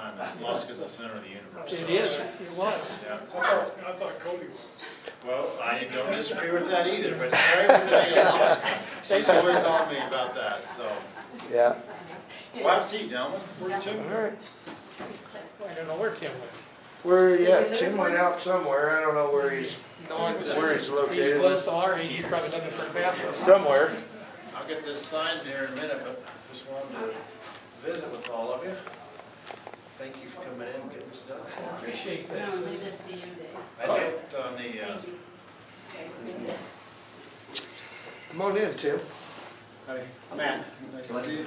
time that Alaska's the center of the universe. It is, it was. Yeah. I thought Cody was. Well, I don't disagree with that either, but Terry will tell you Alaska. She's always on me about that, so. Yeah. Well, have a seat, gentlemen. Where to? All right. I don't know where Tim went. Tim went out somewhere. I don't know where he's He's located. close to our age, he's probably looking for a bathroom. Somewhere. I'll get this signed here in a minute, but just wanted to visit with all of you. Thank you for coming in and getting this done. I appreciate No, this. we just see you, Dave. I looked on the, Come on in, Tim. hi, Matt, nice to see you.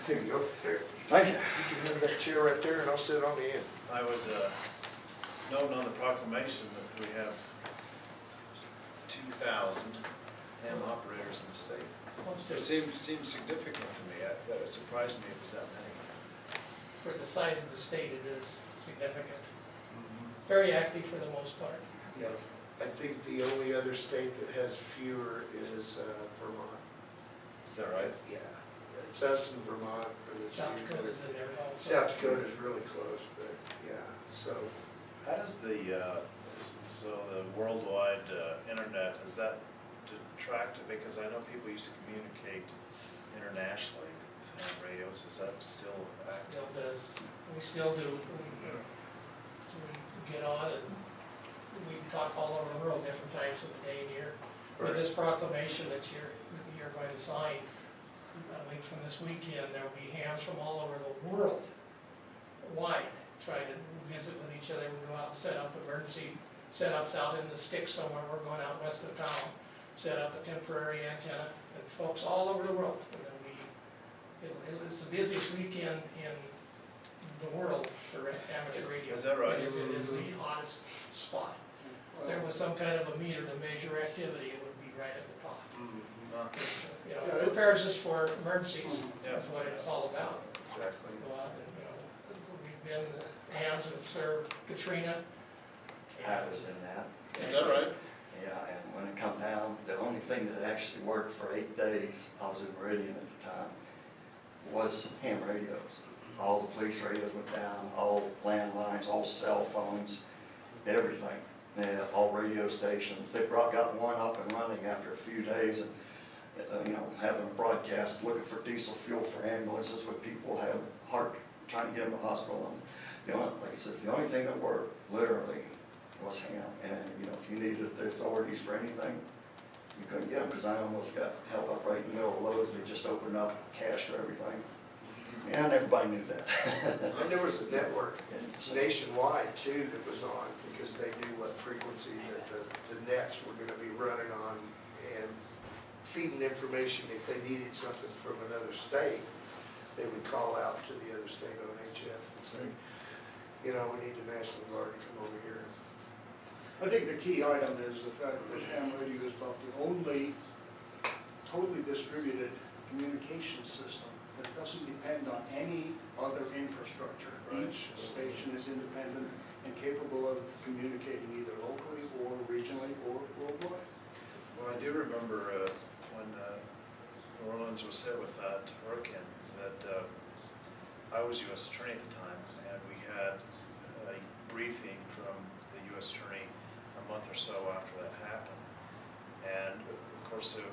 Here you go. There. Thank you. You can have that chair right there and I'll sit on the end. I was noting on the proclamation that we have 2,000 ham operators in the state. It seems significant to me. It surprised me it was that many. For the size of the state, it is significant. Very active for the most part. Yeah. I think the only other state that has fewer is Vermont. Is that right? Yeah. It's us and Vermont. Or the South few. Dakota's in there also. South Dakota's really close, but yeah, so. How does the worldwide internet, is that detracted? Because I know people used to communicate internationally with ham radios. Is that still active? Still does. We still do. We get on and we talk all over the world different times of the day and year. With this proclamation that you're going to sign, I think from this weekend, there'll be hams from all over the world wide trying to visit with each other. We go out and set up emergency setups out in the sticks somewhere. We're going out west of town, set up a temporary antenna, and folks all over the world. And then it's the busiest weekend in the world for amateur radio. Is that right? It is the hottest spot. If there was some kind of a meter to measure activity, it would be right at the top. You know, it prepares us for emergencies. That's what it's all about. Exactly. Go out and, you know, we've been, hams have served Katrina. I was in that. Is that right? Yeah, and when it come down, the only thing that actually worked for 8 days, I was in Meridian at the time, was ham radios. All the police radios went down, all landlines, all cell phones, everything. All radio stations. They got one up and running after a few days, and having a broadcast looking for diesel fuel for ambulances with people have heart trying to get them to the hospital. And like I said, the only thing that worked literally was ham. And if you needed the authorities for anything, you couldn't get them, because I almost got held up right in the middle of Lowe's. They just opened up cash for everything. And everybody knew that. And there was a network nationwide too that was on, because they knew what frequency that the nets were gonna be running on, and feeding information. If they needed something from another state, they would call out to the other state on HF and say, we need the National Guard to come over here. I think the key item is the fact that ham radio is about the only totally distributed communication system that doesn't depend on any other infrastructure. Right. Each station is independent and capable of communicating either locally or regionally or worldwide. Well, I do remember when New Orleans was hit with that hurricane, that I was U.S. Attorney at the time, and we had a briefing from the U.S. Attorney a month or so after that happened. And of course, in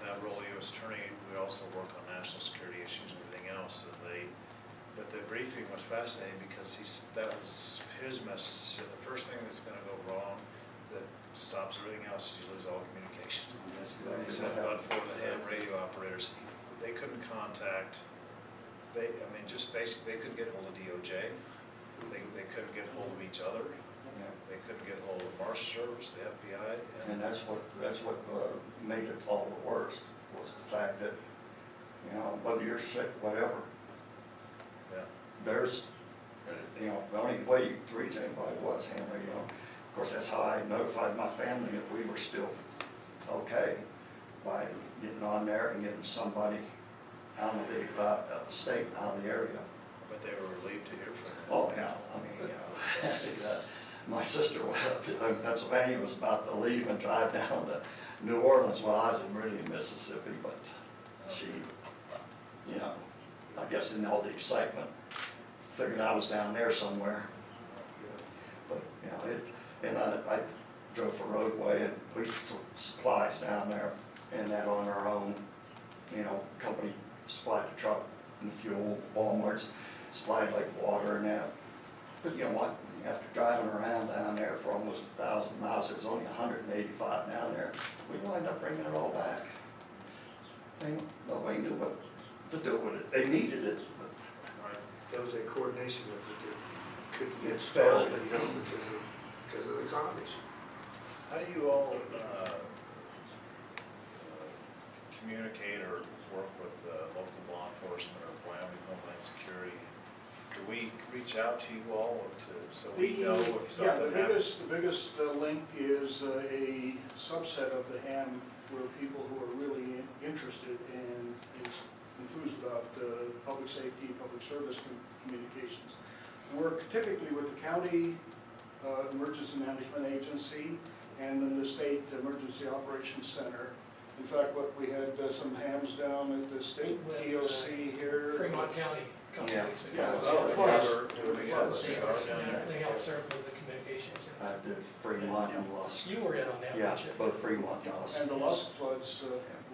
that role of U.S. Attorney, we also work on national security issues and everything else. But the briefing was fascinating, because that was his message. He said the first thing that's going to go wrong that stops everything else is you lose all communication. He said about for the ham radio operators, they couldn't contact. Just basically, they couldn't get hold of DOJ. They couldn't get hold of each other. They couldn't get hold of the Marshal Service, the FBI. And that's what made it all the worst, was the fact that, whether you're sick, whatever, there's, the only way you could reach anybody was ham radio. Of course, that's how I notified my family that we were still okay, by getting on there and getting somebody out of the state, out of the area. But they were relieved to hear from him. Oh, yeah, my sister in Pennsylvania was about to leave and drive down to New Orleans. Well, I was in Meridian, Mississippi, but she, I guess in all the excitement, figured I was down there somewhere. But, you know, and I drove for roadway and we took supplies down there and that on our own, you know, company supplied the truck and the fuel, Walmart's supplied like water and that. But you know what, after driving around down there for almost 1,000 miles, it was only 185 down there, we wind up bringing it all back. Nobody knew what to do with it, they needed it, but Right. That was a coordination effort that couldn't get It failed. started because of the economies. How do you all communicate or work with local law enforcement or Wyoming Homeland Security? Do we reach out to you all so we know if something happens? The biggest link is a subset of the ham where people who are really interested and enthused about public safety, public service communications. Work typically with the county emergency management agency and then the state emergency operations center. In fact, we had some hams down at the state DOC here. Fremont County, a couple Yeah. weeks ago. Yeah. Oh, Floods. They helped serve with the communications. I did Fremont and Lusk. You were in on that, Yeah, weren't you? both Fremont and Lusk. And the Lusk floods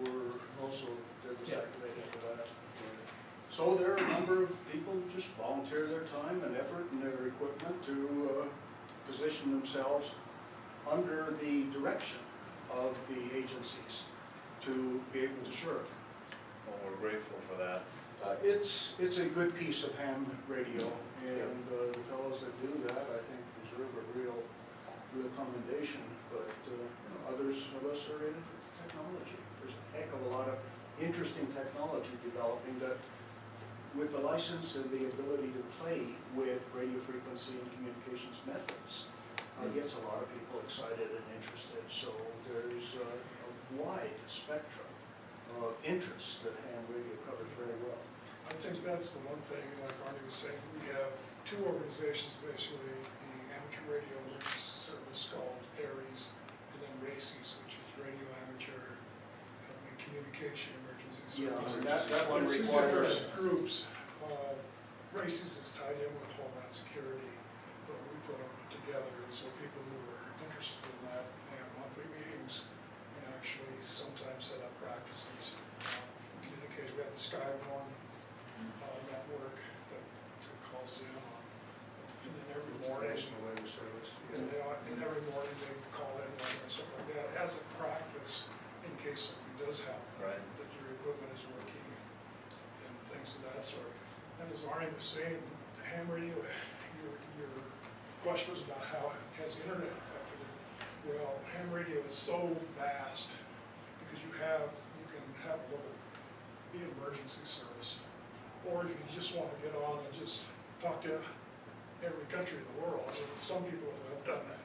were also activated for that. So there are a number of people who just volunteer their time and effort and their equipment to position themselves under the direction of the agencies to be able to serve. Well, we're grateful for that. It's a good piece of ham radio, and the fellows that do that, I think, deserve a real commendation. But others of us are in it for technology. There's a heck of a lot of interesting technology developing that, with the license and the ability to play with radio frequency and communications methods, gets a lot of people excited and interested. So there's a wide spectrum of interests that ham radio covers very well. I think that's the one thing, like Arnie was saying, we have two organizations basically, the Amateur Radio Emergency Service called ARIES, and then RACES, which is Radio Amateur and Communication Emergency Yeah, Service. and that one There's two requires, different groups. RACES is tied in with Homeland Security, but we put them together, and so people who are interested in that have monthly meetings and actually sometimes set up practices. Communication, we have the Sky One network that calls in on, and then every morning, National Weather Service. and every morning they call in and stuff like that as a practice in case something does happen. Right. That your equipment is working and things of that sort. And as Arnie was saying, ham radio, your question was about how has the internet affected it. Well, ham radio is so vast because you can have a little, be an emergency service. Or if you just want to get on and just talk to every country in the world, I mean, some people have done that.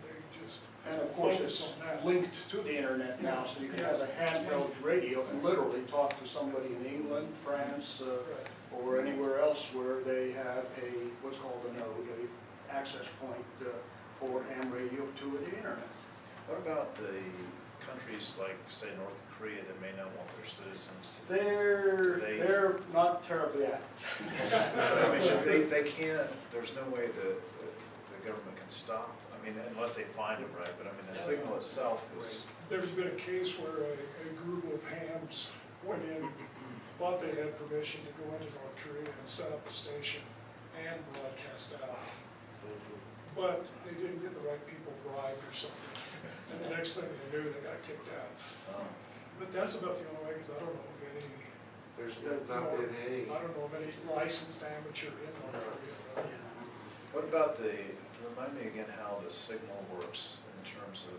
They just and of course focus it's on that. linked to the internet now, so you can have a handheld radio and literally talk to somebody in England, France, Right. or anywhere else where they have what's called a node, a access point for ham radio to the internet. What about the countries like, say, North Korea that may not want their citizens to? They're not terribly active. I mean, they can't, there's no way the government can stop, I mean, unless they find it right, but I mean, the signal itself is. There's been a case where a group of hams went in, thought they had permission to go into North Korea and set up a station and broadcast out. But they didn't get the right people bribed or something. And the next thing they knew, they got kicked out. But that's about the only way, because I don't know of any, There's not been any. I don't know of any licensed amateur in North Korea. What about remind me again how the signal works in terms of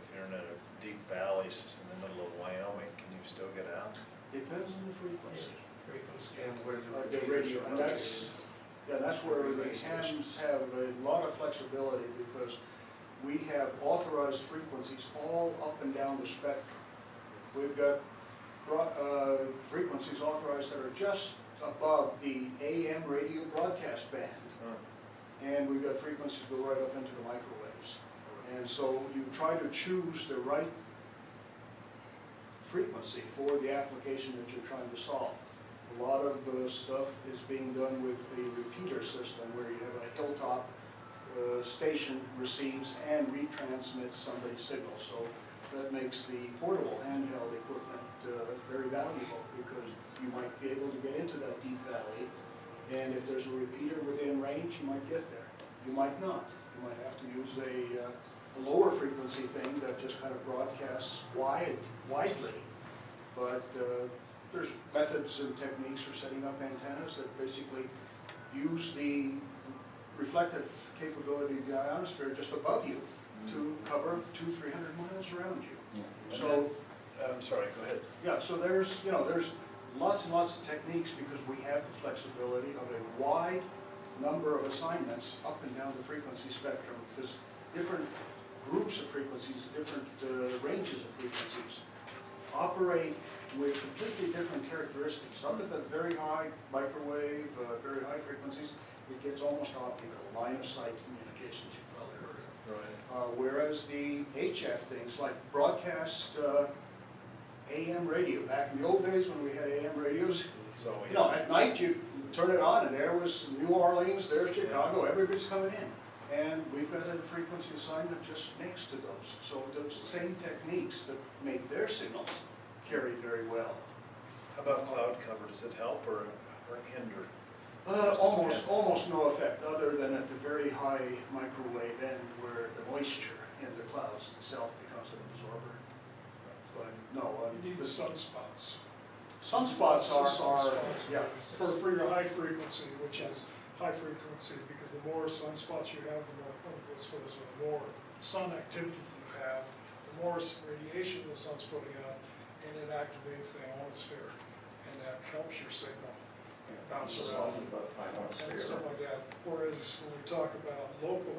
if you're in a deep valleys in the middle of Wyoming, can you still get out? Depends on the frequency. Frequency. And where The radio, and that's where the hams have a lot of flexibility because we have authorized frequencies all up and down the spectrum. We've got frequencies authorized that are just above the AM radio broadcast band. And we've got frequencies that go right up into the microwaves. And so you try to choose the right frequency for the application that you're trying to solve. A lot of stuff is being done with a repeater system where you have a hilltop station receives and retransmits somebody's signal. So that makes the portable handheld equipment very valuable because you might be able to get into that deep valley, and if there's a repeater within range, you might get there. You might not. You might have to use a lower frequency thing that just kind of broadcasts widely. But there's methods and techniques for setting up antennas that basically use the reflective capability of the ionosphere just above you to cover 200-300 miles around you. Yeah. So, I'm sorry, go ahead. yeah, so there's lots and lots of techniques because we have the flexibility of a wide number of assignments up and down the frequency spectrum, because different groups of frequencies, different ranges of frequencies operate with completely different characteristics. Up at the very high microwave, very high frequencies, it gets almost optical, line of sight communications, you've probably heard of. Right. Whereas the HF things, like broadcast AM radio, back in the old days when we had AM radios, So we you know, at night you turn it on and there was New Orleans, there's Chicago, everybody's coming in. And we've got a frequency assignment just next to those. So those same techniques that make their signals carry very well. How about cloud cover? Does it help or hinder? Almost no effect, other than at the very high microwave end where the moisture in the clouds itself becomes an absorber. But no, You need sunspots. sunspots are, Sunspots. yeah. For your high frequency, which is high frequency, because the more sunspots you have, the more sun activity you have, the more radiation the sun's putting out, and it activates the ionosphere, and that helps your signal bounce Bounces around off of the and ionosphere. stuff like that. Whereas when we talk about local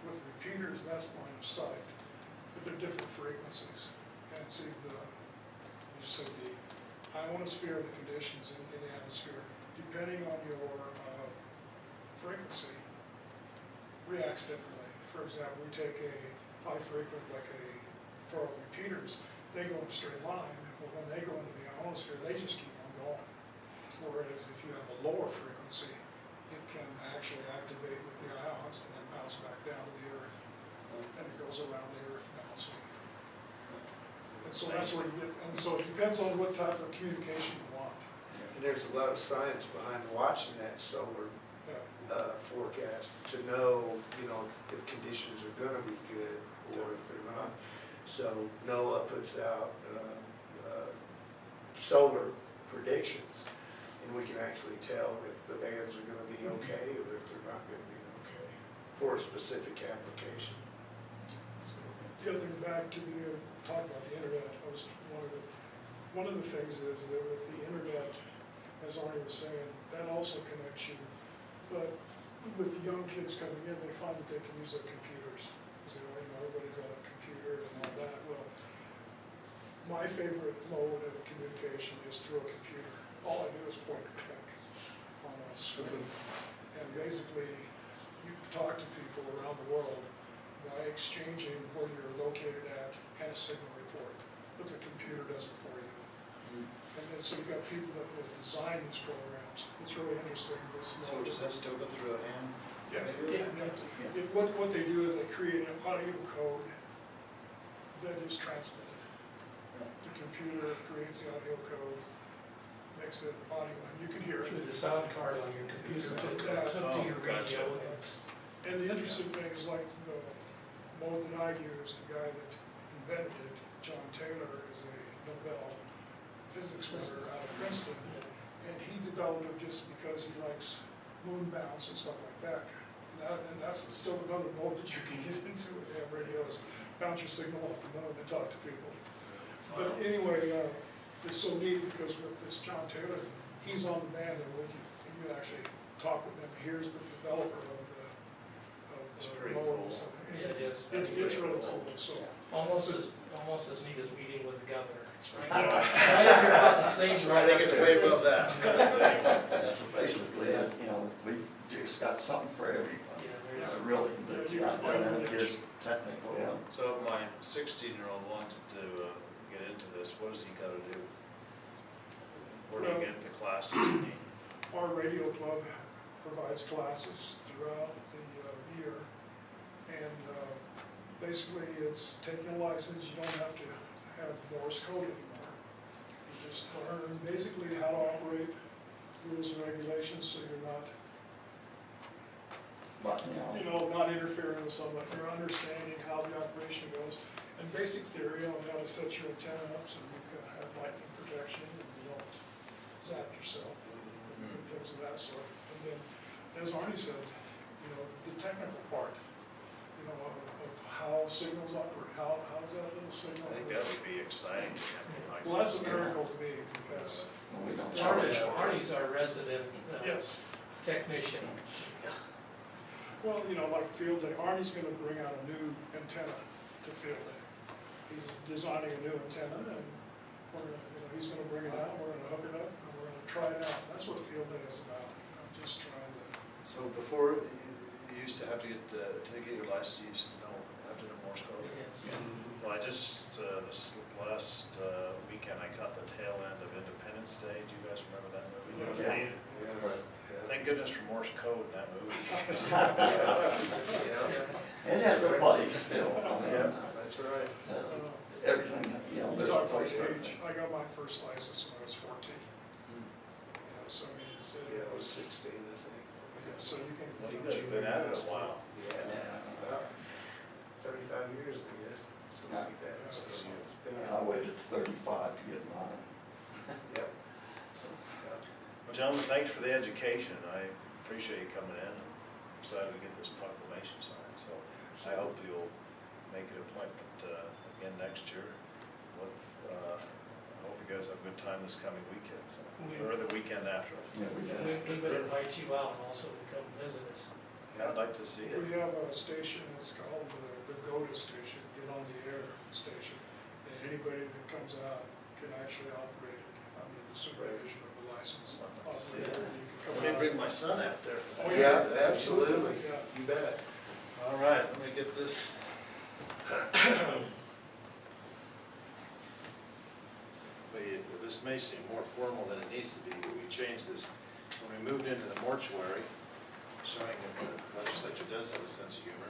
with repeaters, that's line of sight, but they're different frequencies. And see the ionosphere and the conditions in the atmosphere, depending on your frequency, reacts differently. For example, we take a high frequent, for our repeaters, they go in a straight line, but when they go into the ionosphere, they just keep on going. Whereas if you have a lower frequency, it can actually activate with the ions and then bounce back down to the earth. And it goes around the earth now, so. And so that's where you get, and so it depends on what type of communication you want. And there's a lot of science behind watching that solar Yeah. forecast to know, if conditions are gonna be good or if they're not. So NOAA puts out solar predictions, and we can actually tell if the bands are gonna be okay or if they're not gonna be okay for a specific application. The other thing, back to the, talk about the internet, was one of the things is that with the internet, as Arnie was saying, that also connects you. But with the young kids coming in, they find that they can use their computers. Because everybody's got a computer and all that. Well, my favorite mode of communication is through a computer. All I do is point and click on a screen. And basically, you can talk to people around the world by exchanging where you're located at and a signal report, but the computer does it for you. And then, so you've got people that will design these programs. It's really interesting. So does that still go through a hand? Yeah. What they do is they create an audio code that is transmitted. The computer creates the audio code, makes it audio, and you can hear it. Through the sound card on your computer, hooks up to your radio, and And the interesting thing is, like the mode that I use, the guy that invented it, John Taylor, is a Nobel physics winner out of Princeton, and he developed it just because he likes moon bounce and stuff like that. And that's still another mode that you can get into with ham radios, bounce your signal off the moon and talk to people. But anyway, it's so neat because with this John Taylor, he's on the band there with you, and you actually talk with him. Here's the developer of It's the pretty mode and cool. stuff. Yeah, it is. It's really cool, so. almost as neat as meeting with the governor. It's right there. Right here about the same. I think it's way above that. That's basically, we just got something for everybody. Yeah, there's. Really, but just technical. So if my 16-year-old wanted to get into this, what does he gotta do? Where do we get the classes you need? Our radio club provides classes throughout the year. And basically, it's taking a license, you don't have to have Morse code anymore. You just learn basically how to operate, rules and regulations, so you're not, But, not interfering with someone. You're understanding how the operation goes. And basic theory on how to set your antenna up so you can have lightning protection and you don't zap yourself and things of that sort. And then, as Arnie said, the technical part, of how signals operate, how does that little signal? I think that would be exciting. Well, that's a miracle to me, because, we don't charge for it. Arnie's our resident yes, technician. well, like field day, Arnie's gonna bring out a new antenna to field day. He's designing a new antenna, and we're gonna, he's gonna bring it out, we're gonna hook it up, and we're gonna try it out. That's what field day is about. I'm just trying to, So before, you used to have to get your license, you used to have to know Morse code? Yes. Well, I just, this last weekend, I caught the tail end of Independence Day. Do you guys remember that movie? Yeah. Thank goodness for Morse code in that movie. It has a place still. Yeah, that's right. Everything, you there's a talk about place for age, everything. I got my first license when I was 14. So I mean, it's, Yeah, I was 16, I think. so you can. Well, you've been at it a while. Yeah, Yeah. about 35 years, I guess, something like that. So it's been I waited 35 to get mine. Yep. So, Well, gentlemen, thanks for the education. I appreciate you coming in. I'm excited to get this proclamation signed. So I hope you'll make an appointment again next year. I hope you guys have a good time this coming weekend, or the weekend after. yeah, we can. We would invite you out also to come visit us. Yeah, I'd like to see it. We have a station, it's called the GOTA station, Get on the Air station. And anybody that comes out can actually operate it under the supervision of the licensed I'd like to see operator. it. You can come Let me out. bring my son out there. Oh, Yeah, absolutely. Yeah. You bet. All right, let me get this. This may seem more formal than it needs to be, but we changed this. When we moved into the mortuary, showing that the legislature does have a sense of humor.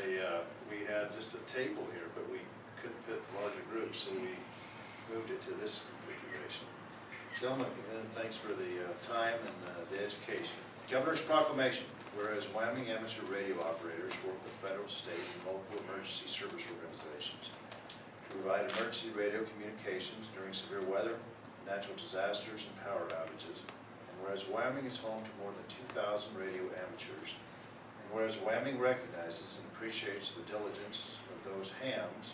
Yeah. We had just a table here, but we couldn't fit larger groups, so we moved it to this configuration. Gentlemen, again, thanks for the time and the education. Governor's Proclamation. Whereas Wyoming Amateur Radio operators work with federal, state, and local emergency service organizations to provide emergency radio communications during severe weather, natural disasters, and power outages. And whereas Wyoming is home to more than 2,000 radio amateurs, and whereas Wyoming recognizes and appreciates the diligence of those hams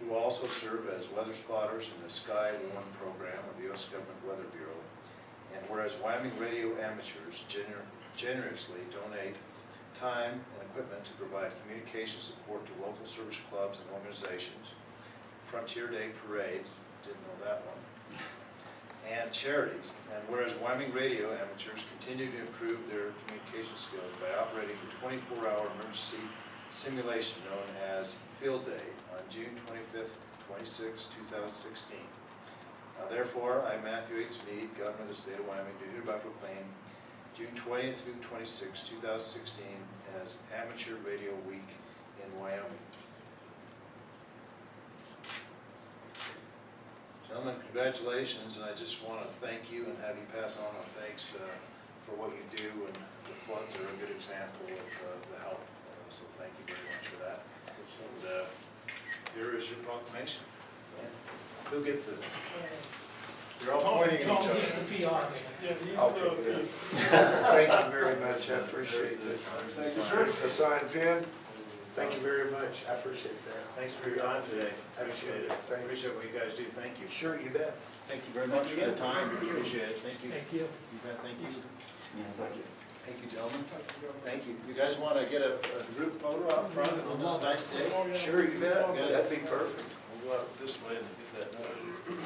who also serve as weather spotters in the Sky Warn program of the U.S. Government Weather Bureau, and whereas Wyoming radio amateurs generously donate time and equipment to provide communication support to local service clubs and organizations, Frontier Day parades, didn't know that one, and charities. And whereas Wyoming radio amateurs continue to improve their communication skills by operating the 24-hour emergency simulation known as Field Day on June 25th, 26th, 2016. Now therefore, I, Matthew H. Mead, Governor of the State of Wyoming, do hereby proclaim June 20th through 26th, 2016 as Amateur Radio Week in Wyoming. Gentlemen, congratulations, and I just want to thank you and have you pass on our thanks for what you do, and the floods are a good example of the help, so thank you very much for that. And here is your proclamation. Who gets this? You're all pointing at each Tom, he's other. the PR man. Yeah, he's I'll take the, it. Thank you very much, I appreciate it. There's the There's sign. the sign pen. Thank you very much, I appreciate that. Thanks for your time today. Appreciate it. Thanks. Appreciate what you guys do. Thank you. Sure, you bet. Thank you very much for the time. Appreciate it. Thank you. Thank you. You bet. Thank you. Yeah, thank you. Thank you, gentlemen. Thank you. You guys want to get a group photo out front on this nice day? Oh, yeah. Sure, you bet. That'd be perfect. We'll go out this way and get that done.